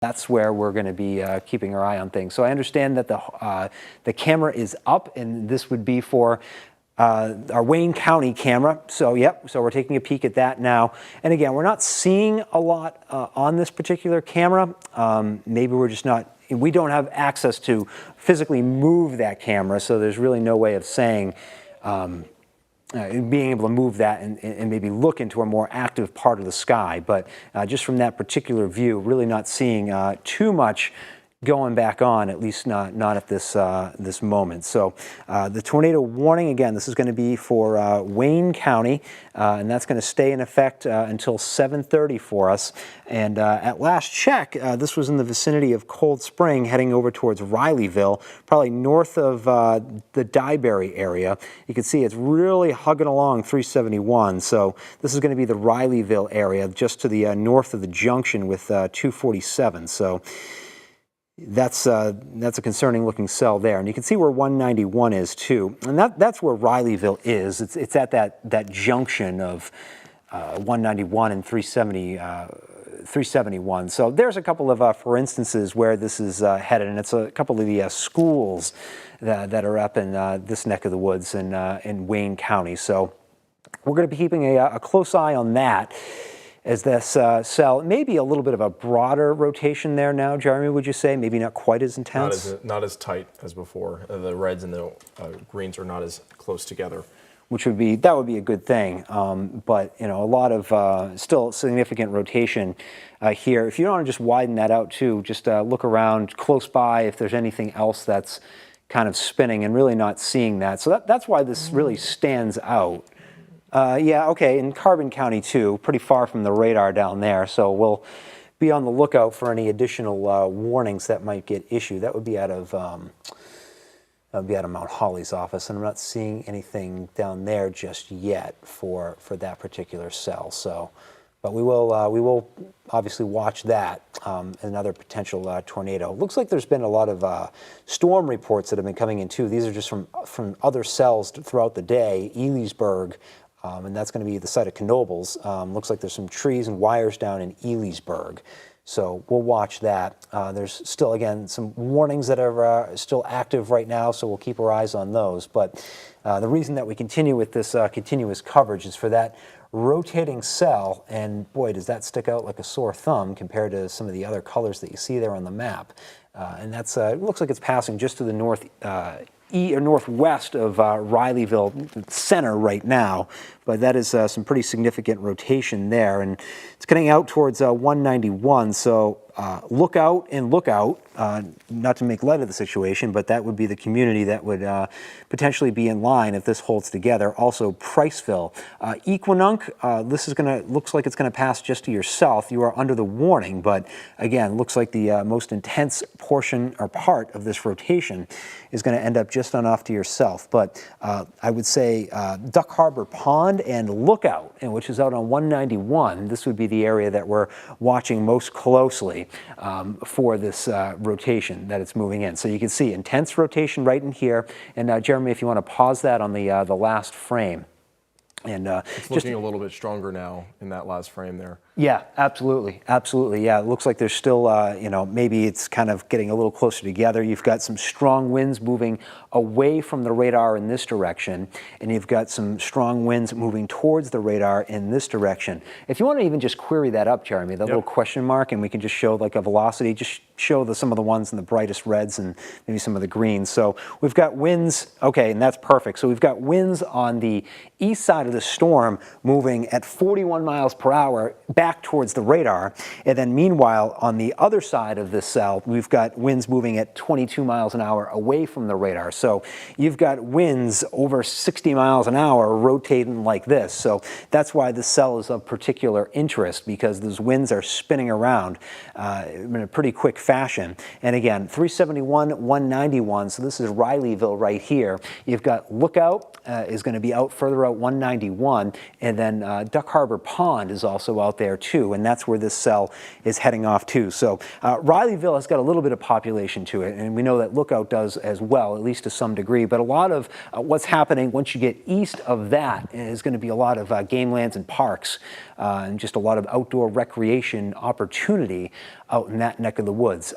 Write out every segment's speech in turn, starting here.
That's where we're going to be keeping our eye on things. So I understand that the camera is up, and this would be for our Wayne County camera. So yep, so we're taking a peek at that now. And again, we're not seeing a lot on this particular camera. Maybe we're just not, we don't have access to physically move that camera, so there's really no way of saying, being able to move that and maybe look into a more active part of the sky. But just from that particular view, really not seeing too much going back on, at least not at this moment. So the tornado warning, again, this is going to be for Wayne County, and that's going to stay in effect until 7:30 for us. And at last check, this was in the vicinity of Cold Spring, heading over towards Rileyville, probably north of the Dyeberry area. You can see it's really hugging along 371. So this is going to be the Rileyville area, just to the north of the junction with 247. So that's a concerning looking cell there, and you can see where 191 is too, and that's where Rileyville is. It's at that junction of 191 and 371. So there's a couple of for instances where this is headed, and it's a couple of the schools that are up in this neck of the woods in Wayne County. So we're going to be keeping a close eye on that, as this cell, maybe a little bit of a broader rotation there now, Jeremy, would you say? Maybe not quite as intense? Not as tight as before. The reds and the greens are not as close together. Which would be, that would be a good thing. But, you know, a lot of still significant rotation here. If you want to just widen that out too, just look around close by if there's anything else that's kind of spinning and really not seeing that. So that's why this really stands out. Yeah, okay, in Carbon County too, pretty far from the radar down there, so we'll be on the lookout for any additional warnings that might get issued. That would be out of Mount Holly's office, and I'm not seeing anything down there just yet for that particular cell. So, but we will obviously watch that, another potential tornado. Looks like there's been a lot of storm reports that have been coming in too. These are just from other cells throughout the day. Elysburg. And that's going to be the site of Knoebels. Looks like there's some trees and wires down in Elysburg. So we'll watch that. There's still, again, some warnings that are still active right now, so we'll keep our eyes on those. But the reason that we continue with this continuous coverage is for that rotating cell, and boy, does that stick out like a sore thumb compared to some of the other colors that you see there on the map. And that's it looks like it's passing just to the northwest of Rileyville Center right now, but that is some pretty significant rotation there, and it's getting out towards 191. So look out and look out. Not to make light of the situation, but that would be the community that would potentially be in line if this holds together. Also, Priceville, Equinunk. This is looks like it's going to pass just to your south. You are under the warning, but again, looks like the most intense portion or part of this rotation is going to end up just on off to your south. But I would say Duck Harbor Pond and Lookout, which is out on 191. This would be the area that we're watching most closely for this rotation that it's moving in. So you can see intense rotation right in here. And Jeremy, if you want to pause that on the last frame. And it's looking a little bit stronger now in that last frame there. Yeah, absolutely, absolutely. Yeah, it looks like there's still, you know, maybe it's kind of getting a little closer together. You've got some strong winds moving away from the radar in this direction, and you've got some strong winds moving towards the radar in this direction. If you want to even just query that up, Jeremy, that little question mark, and we can just show like a velocity, just show some of the ones in the brightest reds and maybe some of the greens. So we've got winds, okay, and that's perfect. So we've got winds on the east side of the storm moving at 41 miles per hour back towards the radar, and then meanwhile on the other side of this cell we've got winds moving at 22 miles an hour away from the radar. So you've got winds over 60 miles an hour rotating like this. So that's why this cell is of particular interest, because those winds are spinning around in a pretty quick fashion. And again, 371, 191, so this is Rileyville right here. You've got Lookout is going to be out further out 191, and then Duck Harbor Pond is also out there too, and that's where this cell is heading off to. So Rileyville has got a little bit of population to it, and we know that Lookout does as well, at least to some degree. But a lot of what's happening once you get east of that is going to be a lot of game lands and parks, and just a lot of outdoor recreation opportunity out in that neck of the woods.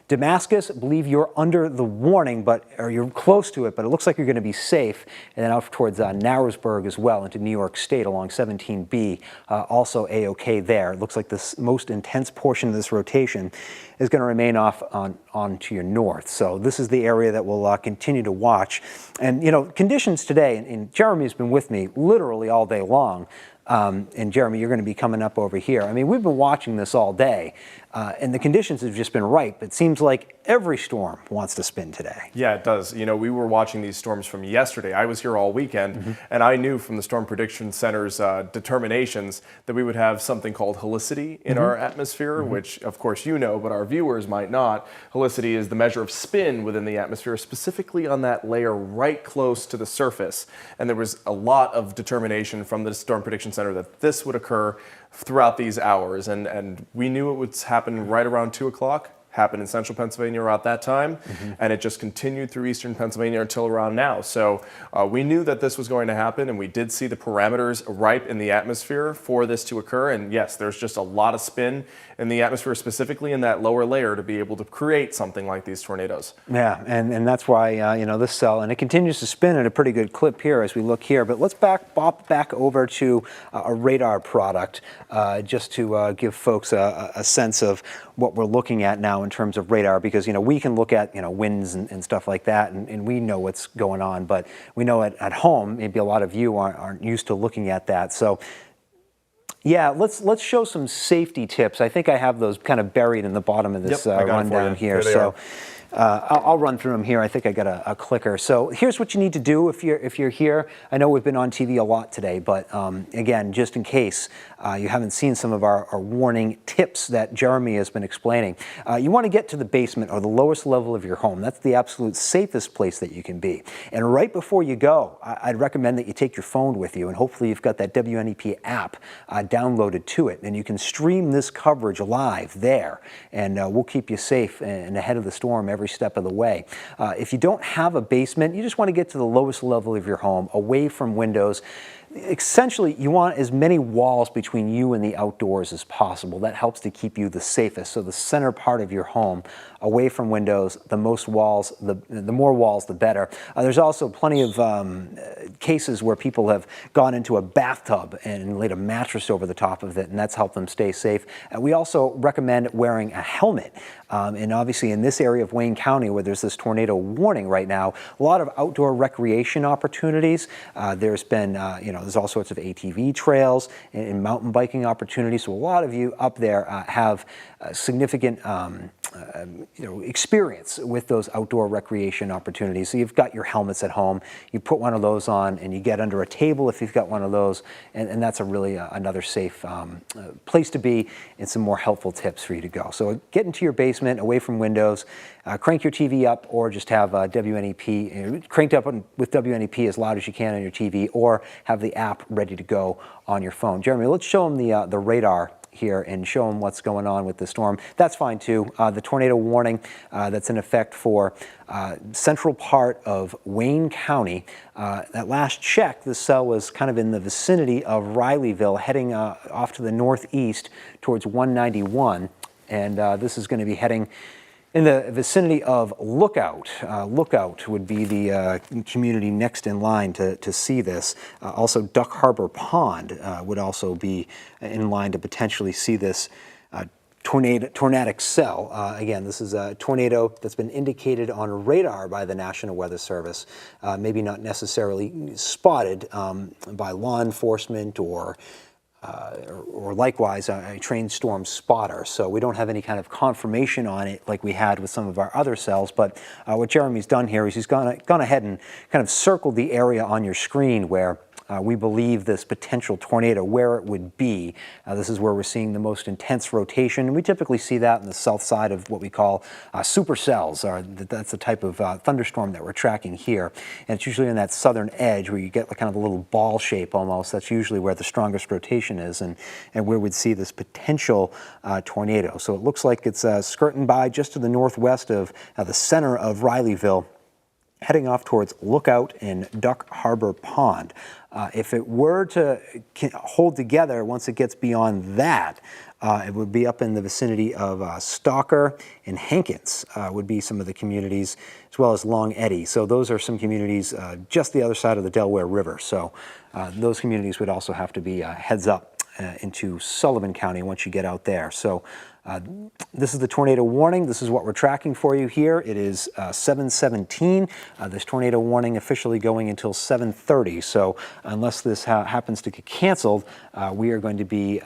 Damascus, I believe you're under the warning, or you're close to it, but it looks like you're going to be safe. And then out towards Narrowsburg as well, into New York State along 17B, also A-OK there. It looks like this most intense portion of this rotation is going to remain on to your north. So this is the area that we'll continue to watch. And, conditions today, and Jeremy's been with me literally all day long. And Jeremy, you're going to be coming up over here. I mean, we've been watching this all day, and the conditions have just been right. But it seems like every storm wants to spin today. Yeah, it does. We were watching these storms from yesterday. I was here all weekend, and I knew from the Storm Prediction Center's determinations that we would have something called helicity in our atmosphere, which, of course, but our viewers might not. Helicity is the measure of spin within the atmosphere, specifically on that layer right close to the surface. And there was a lot of determination from the Storm Prediction Center that this would occur throughout these hours. And we knew it would happen right around 2 o'clock. Happened in central Pennsylvania around that time, and it just continued through eastern Pennsylvania until around now. So we knew that this was going to happen, and we did see the parameters ripe in the atmosphere for this to occur. And yes, there's just a lot of spin in the atmosphere, specifically in that lower layer, to be able to create something like these tornadoes. Yeah, and that's why, this cell, and it continues to spin at a pretty good clip here as we look here. But let's bop back over to a radar product just to give folks a sense of what we're looking at now in terms of radar, because we can look at winds and stuff like that, and we know what's going on, but we know at home maybe a lot of you aren't used to looking at that. So yeah, let's show some safety tips. I think I have those kind of buried in the bottom of this rundown here. So I'll run through them here. I think I got a clicker. So here's what you need to do if you're here. I know we've been on TV a lot today, but again, just in case you haven't seen some of our warning tips that Jeremy has been explaining, you want to get to the basement or the lowest level of your home. That's the absolute safest place that you can be. And right before you go, I'd recommend that you take your phone with you, and hopefully you've got that WNEP app downloaded to it, and you can stream this coverage live there, and we'll keep you safe and ahead of the storm every step of the way. If you don't have a basement, you just want to get to the lowest level of your home, away from windows. Essentially, you want as many walls between you and the outdoors as possible. That helps to keep you the safest. So the center part of your home, away from windows, the most walls, the more walls, the better. There's also plenty of cases where people have gone into a bathtub and laid a mattress over the top of it, and that's helped them stay safe. We also recommend wearing a helmet. And obviously in this area of Wayne County, where there's this tornado warning right now, a lot of outdoor recreation opportunities. There's been, there's all sorts of ATV trails and mountain biking opportunities. So a lot of you up there have significant experience with those outdoor recreation opportunities. So you've got your helmets at home, you put one of those on, and you get under a table if you've got one of those, and that's a really another safe place to be, and some more helpful tips for you to go. So get into your basement, away from windows, crank your TV up, or just have WNEP cranked up with WNEP as loud as you can on your TV, or have the app ready to go on your phone. Jeremy, let's show them the radar here and show them what's going on with the storm. That's fine too. The tornado warning that's in effect for central part of Wayne County. At last check, the cell was kind of in the vicinity of Rileyville, heading off to the northeast towards 191, and this is going to be heading in the vicinity of Lookout. Lookout would be the community next in line to see this. Also, Duck Harbor Pond would also be in line to potentially see this tornadic cell. Again, this is a tornado that's been indicated on radar by the National Weather Service, maybe not necessarily spotted by law enforcement or likewise a trained storm spotter. So we don't have any kind of confirmation on it like we had with some of our other cells, but what Jeremy's done here is he's gone ahead and kind of circled the area on your screen where we believe this potential tornado, where it would be. This is where we're seeing the most intense rotation, and we typically see that on the south side of what we call supercells. That's the type of thunderstorm that we're tracking here, and it's usually on that southern edge where you get kind of a little ball shape almost. That's usually where the strongest rotation is, and where we'd see this potential tornado. So it looks like it's skirting by just to the northwest of the center of Rileyville, heading off towards Lookout and Duck Harbor Pond. If it were to hold together once it gets beyond that, it would be up in the vicinity of Stalker and Hankins would be some of the communities, as well as Long Eddy. So those are some communities just the other side of the Delaware River. So those communities would also have to be heads up into Sullivan County once you get out there. So this is the tornado warning. This is what we're tracking for you here. It is 7:17. This tornado warning officially going until 7:30. So unless this happens to get canceled, we are going to be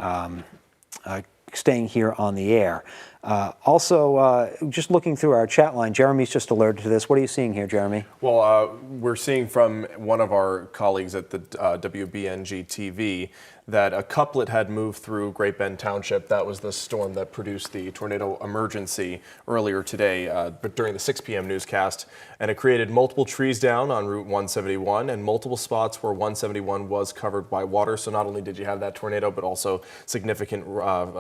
staying here on the air. Also, just looking through our chat line, Jeremy's just alerted to this. What are you seeing here, Jeremy? Well, we're seeing from one of our colleagues at the WBNG TV that a couplet had moved through Great Bend Township. That was the storm that produced the tornado emergency earlier today, but during the 6 p.m. newscast. And it created multiple trees down on Route 171 and multiple spots where 171 was covered by water. So not only did you have that tornado, but also significant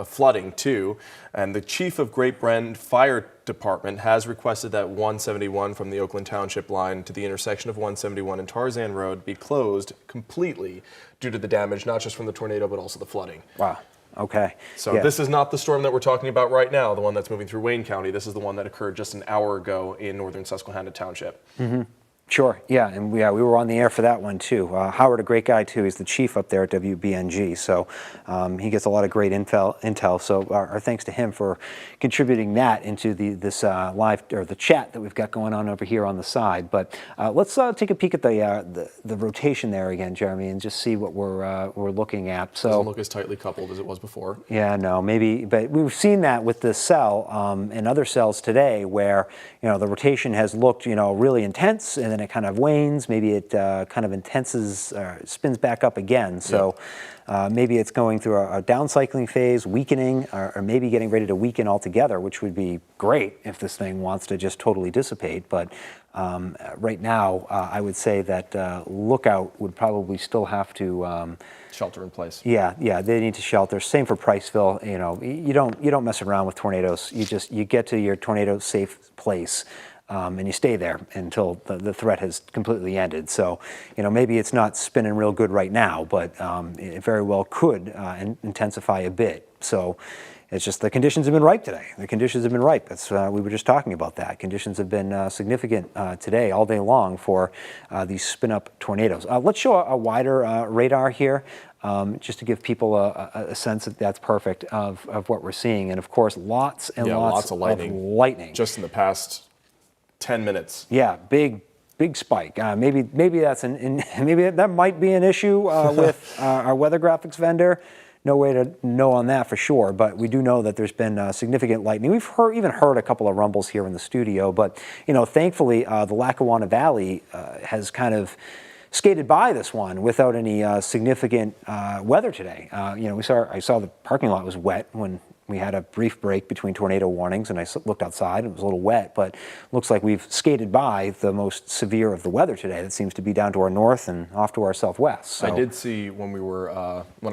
flooding too. And the chief of Great Bend Fire Department has requested that 171 from the Oakland Township line to the intersection of 171 and Tarzan Road be closed completely due to the damage, not just from the tornado, but also the flooding. Wow. Okay. So yeah. This is not the storm that we're talking about right now, the one that's moving through Wayne County. This is the one that occurred just an hour ago in northern Susquehanna Township. Mm-hmm. Sure, yeah, and we were on the air for that one too. Howard, a great guy too. He's the chief up there at WBNG, so he gets a lot of great intel. So our thanks to him for contributing that into this live or the chat that we've got going on over here on the side. But let's take a peek at the rotation there again, Jeremy, and just see what we're looking at. So doesn't look as tightly coupled as it was before. Yeah, no, maybe, but we've seen that with this cell and other cells today, where the rotation has looked really intense, and then it kind of wanes. Maybe it kind of intenses, spins back up again. So maybe it's going through a down cycling phase, weakening, or maybe getting ready to weaken altogether, which would be great if this thing wants to just totally dissipate. But right now, I would say that Lookout would probably still have to shelter in place. Yeah, they need to shelter. Same for Priceville. You don't mess around with tornadoes. You get to your tornado safe place. And you stay there until the threat has completely ended. So, maybe it's not spinning real good right now, but it very well could intensify a bit. So it's just the conditions have been ripe today. The conditions have been ripe. We were just talking about that. Conditions have been significant today, all day long, for these spin-up tornadoes. Let's show a wider radar here. Just to give people a sense that that's perfect of what we're seeing. And of course, lots and lots of lightning. Just in the past 10 minutes. Yeah, big spike. Maybe that's maybe that might be an issue with our weather graphics vendor. No way to know on that for sure, but we do know that there's been significant lightning. We've even heard a couple of rumbles here in the studio, but thankfully the Lackawanna Valley has kind of skated by this one without any significant weather today. I saw the parking lot was wet when we had a brief break between tornado warnings, and I looked outside. It was a little wet, but looks like we've skated by the most severe of the weather today. That seems to be down to our north and off to our southwest. So. I did see when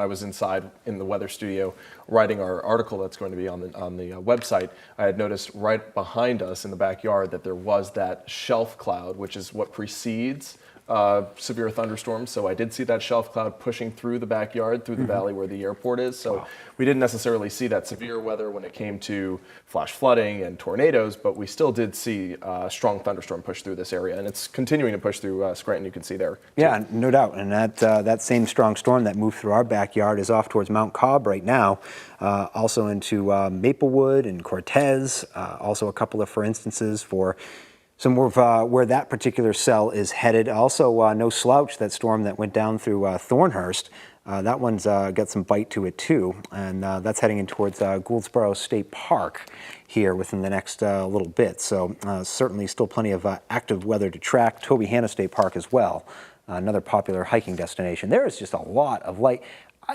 I was inside in the weather studio writing our article that's going to be on the website, I had noticed right behind us in the backyard that there was that shelf cloud, which is what precedes severe thunderstorms. So I did see that shelf cloud pushing through the backyard, through the valley where the airport is. So we didn't necessarily see that severe weather when it came to flash flooding and tornadoes, but we still did see a strong thunderstorm push through this area. And it's continuing to push through Scranton, you can see there. Yeah, no doubt. And that same strong storm that moved through our backyard is off towards Mount Cobb right now, also into Maplewood and Cortez, also a couple of for instances for some of where that particular cell is headed. Also, no slouch, that storm that went down through Thornhurst. That one's got some bite to it too, and that's heading in towards Gouldsboro State Park here within the next little bit. So certainly still plenty of active weather to track. Toby Hanna State Park as well, another popular hiking destination. There is just a lot of light.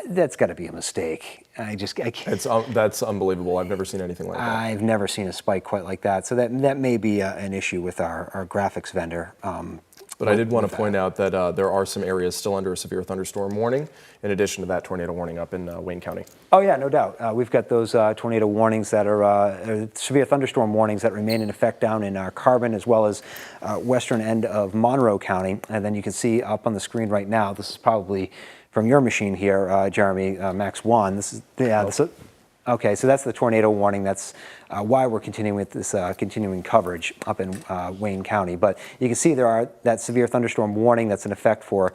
That's got to be a mistake. I can't. That's unbelievable. I've never seen anything like that. I've never seen a spike quite like that. So that may be an issue with our graphics vendor. But I did want to point out that there are some areas still under a severe thunderstorm warning, in addition to that tornado warning up in Wayne County. Oh yeah, no doubt. We've got those tornado warnings that are severe thunderstorm warnings that remain in effect down in Carbon as well as western end of Monroe County. And then you can see up on the screen right now, this is probably from your machine here, Jeremy, Max 1. This is, yeah, okay, so that's the tornado warning. That's why we're continuing with this continuing coverage up in Wayne County. But you can see there are that severe thunderstorm warning that's in effect for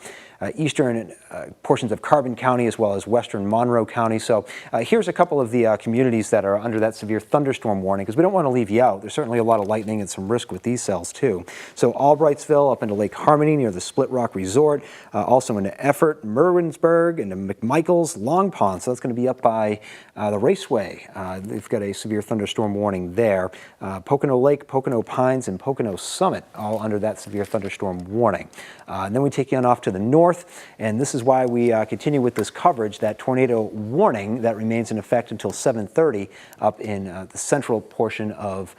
eastern portions of Carbon County as well as western Monroe County. So here's a couple of the communities that are under that severe thunderstorm warning, because we don't want to leave you out. There's certainly a lot of lightning and some risk with these cells too. So Albrightsville up into Lake Harmony near the Split Rock Resort, also into Effort, Merwinsburg, into McMichaels, Long Pond. So that's going to be up by the Raceway. They've got a severe thunderstorm warning there. Pocono Lake, Pocono Pines, and Pocono Summit all under that severe thunderstorm warning. And then we take you on off to the north, and this is why we continue with this coverage, that tornado warning that remains in effect until 7:30 up in the central portion of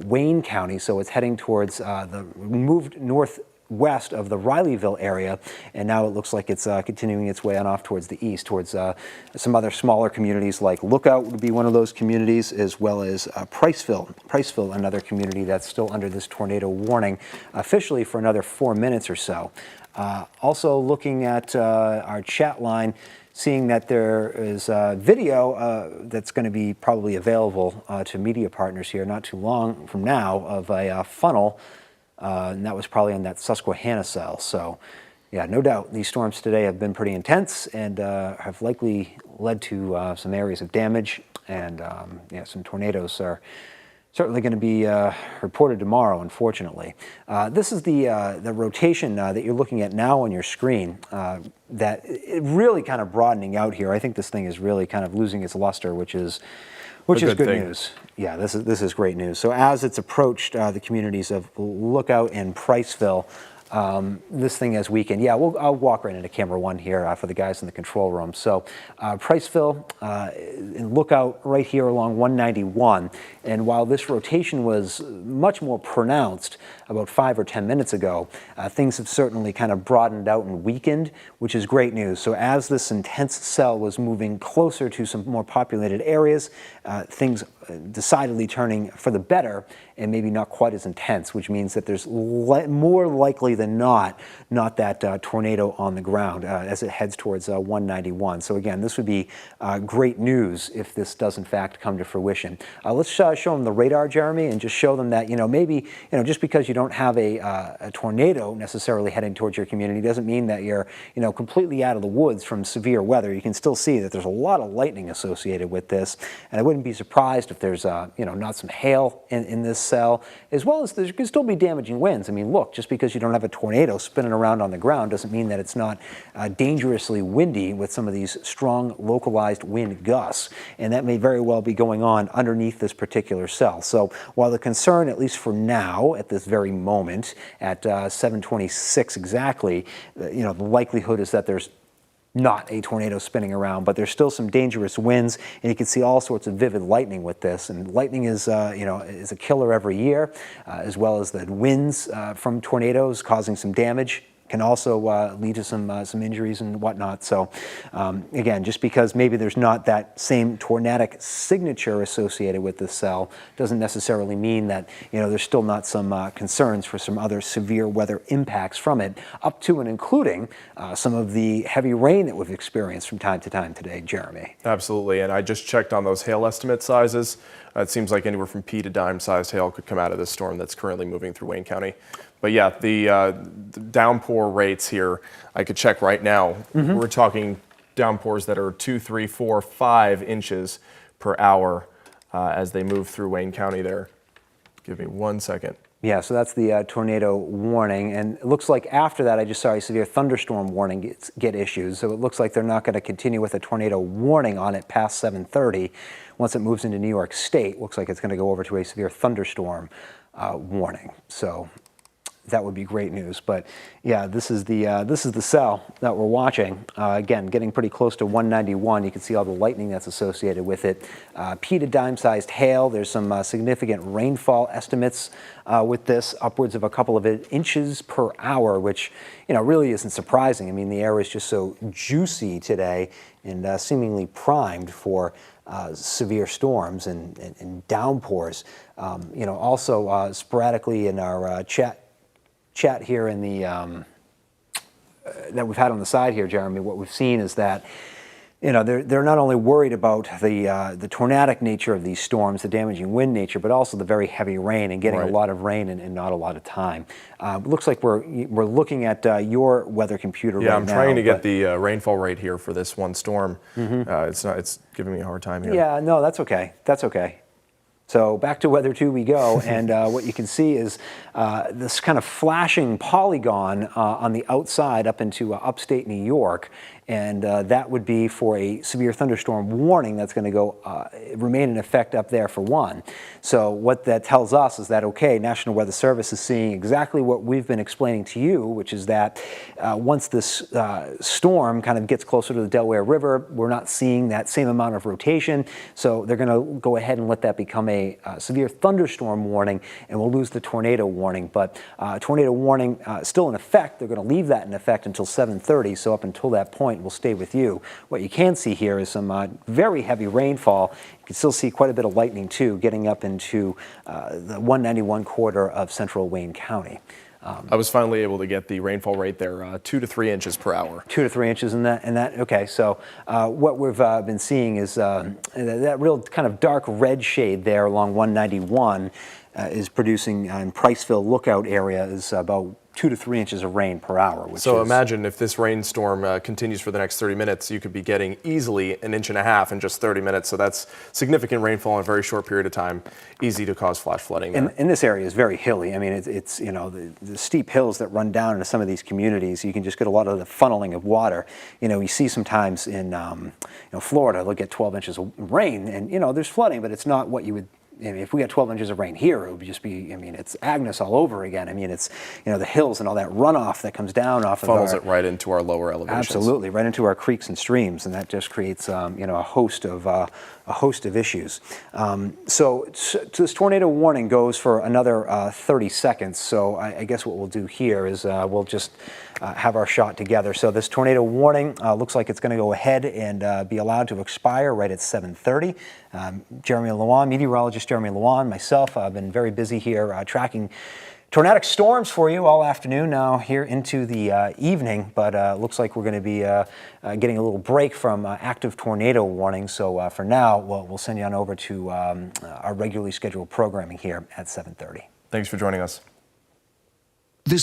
Wayne County. So it's heading towards the moved northwest of the Rileyville area, and now it looks like it's continuing its way on off towards the east, towards some other smaller communities like Lookout would be one of those communities, as well as Priceville, another community that's still under this tornado warning officially for another 4 minutes or so. Also looking at our chat line, seeing that there is video that's going to be probably available to media partners here not too long from now of a funnel, and that was probably on that Susquehanna cell. So yeah, no doubt these storms today have been pretty intense and have likely led to some areas of damage, and yeah, some tornadoes are certainly going to be reported tomorrow, unfortunately. This is the rotation that you're looking at now on your screen, that it really kind of broadening out here. I think this thing is really kind of losing its luster, which is good news. Yeah, this is great news. So as it's approached the communities of Lookout and Priceville, this thing has weakened. Yeah, I'll walk right into camera 1 here for the guys in the control room. So Priceville and Lookout right here along 191. And while this rotation was much more pronounced about 5 or 10 minutes ago, things have certainly kind of broadened out and weakened, which is great news. So as this intense cell was moving closer to some more populated areas, things decidedly turning for the better and maybe not quite as intense, which means that there's more likely than not that tornado on the ground as it heads towards 191. So again, this would be great news if this does in fact come to fruition. Let's show them the radar, Jeremy, and just show them that, maybe, just because you don't have a tornado necessarily heading towards your community doesn't mean that you're, completely out of the woods from severe weather. You can still see that there's a lot of lightning associated with this, and I wouldn't be surprised if there's, not some hail in this cell, as well as there could still be damaging winds. I mean, look, just because you don't have a tornado spinning around on the ground doesn't mean that it's not dangerously windy with some of these strong localized wind gusts, and that may very well be going on underneath this particular cell. So while the concern, at least for now, at this very moment, at 7:26 exactly, the likelihood is that there's not a tornado spinning around, but there's still some dangerous winds, and you can see all sorts of vivid lightning with this. And lightning is, is a killer every year, as well as the winds from tornadoes causing some damage can also lead to some injuries and whatnot. So again, just because maybe there's not that same tornadic signature associated with this cell doesn't necessarily mean that there's still not some concerns for some other severe weather impacts from it, up to and including some of the heavy rain that we've experienced from time to time today, Jeremy. Absolutely, and I just checked on those hail estimate sizes. It seems like anywhere from pea to dime-sized hail could come out of this storm that's currently moving through Wayne County. But yeah, the downpour rates here, I could check right now. Mm-hmm. We're talking downpours that are 2, 3, 4, 5 inches per hour as they move through Wayne County there. Give me 1 second. Yeah, so that's the tornado warning, and it looks like after that I just saw a severe thunderstorm warning get issued, so it looks like they're not going to continue with a tornado warning on it past 7:30. Once it moves into New York State, looks like it's going to go over to a severe thunderstorm warning. So that would be great news. But yeah, this is the cell that we're watching. Again, getting pretty close to 191. You can see all the lightning that's associated with it. Pea to dime-sized hail. There's some significant rainfall estimates with this, upwards of a couple of inches per hour, which really isn't surprising. I mean, the air is just so juicy today and seemingly primed for severe storms and downpours. Also sporadically in our chat here in the that we've had on the side here, Jeremy, what we've seen is that they're not only worried about the tornadic nature of these storms, the damaging wind nature, but also the very heavy rain and getting a lot of rain in not a lot of time. Looks like we're looking at your weather computer right now. Yeah, I'm trying to get the rainfall rate here for this one storm. It's giving me a hard time here. Yeah, no, that's okay. That's okay. So back to Weather 2 we go, and what you can see is this kind of flashing polygon on the outside up into upstate New York, and that would be for a severe thunderstorm warning that's going to go remain in effect up there for one. So what that tells us is that, okay, National Weather Service is seeing exactly what we've been explaining to you, which is that once this storm kind of gets closer to the Delaware River, we're not seeing that same amount of rotation, so they're going to go ahead and let that become a severe thunderstorm warning, and we'll lose the tornado warning. But tornado warning still in effect. They're going to leave that in effect until 7:30, so up until that point we'll stay with you. What you can see here is some very heavy rainfall. You can still see quite a bit of lightning too, getting up into the 191 corridor of central Wayne County. I was finally able to get the rainfall rate there, 2 to 3 inches per hour. 2 to 3 inches in that. Okay, so what we've been seeing is that real kind of dark red shade there along 191 is producing in Priceville Lookout area is about 2 to 3 inches of rain per hour. So imagine if this rainstorm continues for the next 30 minutes, you could be getting easily 1.5 inches in just 30 minutes. So that's significant rainfall in a very short period of time, easy to cause flash flooding there. And this area is very hilly. I mean, it's the steep hills that run down into some of these communities. You can just get a lot of the funneling of water. You see sometimes in Florida, they'll get 12 inches of rain, and there's flooding, but it's not what you would. I mean, if we got 12 inches of rain here, it would just be, it's Agnes all over again. I mean, it's, the hills and all that runoff that comes down off of funnels it right into our lower elevations. Absolutely, right into our creeks and streams, and that just creates, a host of issues. So this tornado warning goes for another 30 seconds. So I guess what we'll do here is we'll just have our shot together. So this tornado warning looks like it's going to go ahead and be allowed to expire right at 7:30. Jeremy Lewan, meteorologist Jeremy Lewan, myself, I've been very busy here tracking tornadic storms for you all afternoon now here into the evening, but looks like we're going to be getting a little break from active tornado warnings. So for now, we'll send you on over to our regularly scheduled programming here at 7:30. Thanks for joining us.